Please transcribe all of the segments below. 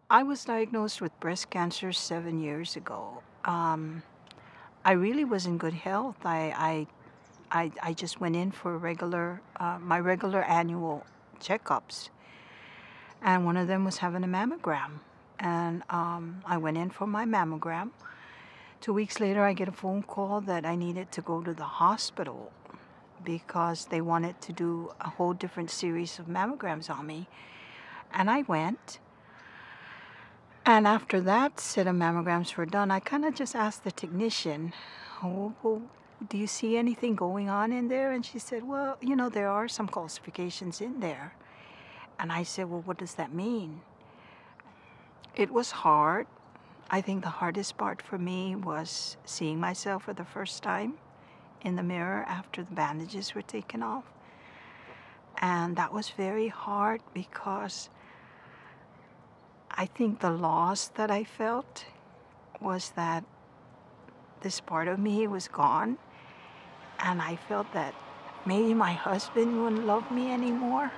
I was diagnosed with breast cancer 7 years ago. I really was in good health. I just went in for my regular annual checkups, and one of them was having a mammogram. And I went in for my mammogram. 2 weeks later, I get a phone call that I needed to go to the hospital because they wanted to do a whole different series of mammograms on me. And I went. And after that set of mammograms were done, I kind of just asked the technician, oh, well, do you see anything going on in there? And she said, well, there are some calcifications in there. And I said, well, what does that mean? It was hard. I think the hardest part for me was seeing myself for the first time in the mirror after the bandages were taken off. And that was very hard because I think the loss that I felt was that this part of me was gone, and I felt that maybe my husband wouldn't love me anymore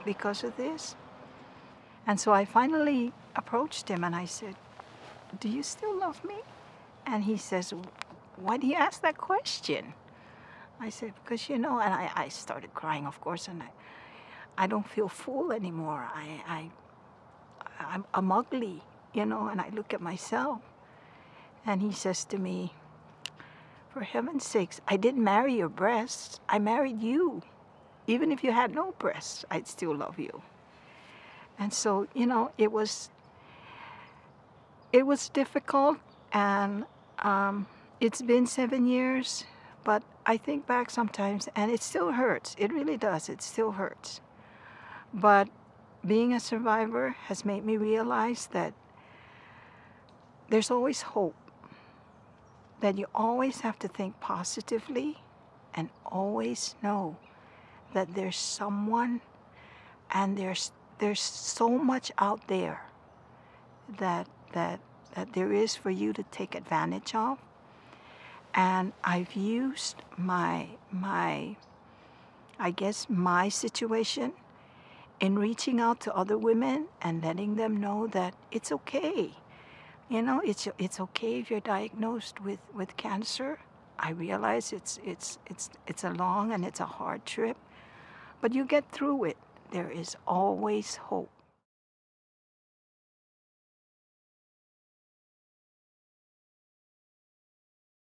because of this. And so I finally approached him and I said, do you still love me? And he says, why do you ask that question? I said, because and I started crying, of course, and I don't feel full anymore. I'm ugly, and I look at myself. And he says to me, for heaven's sakes, I didn't marry your breasts. I married you. Even if you had no breasts, I'd still love you. And so, it was difficult, and it's been 7 years, but I think back sometimes, and it still hurts. It really does. It still hurts. But being a survivor has made me realize that there's always hope, that you always have to think positively and always know that there's someone and there's so much out there that there is for you to take advantage of. And I've used my situation in reaching out to other women and letting them know that it's okay. It's okay if you're diagnosed with cancer. I realize it's a long and it's a hard trip, but you get through it. There is always hope.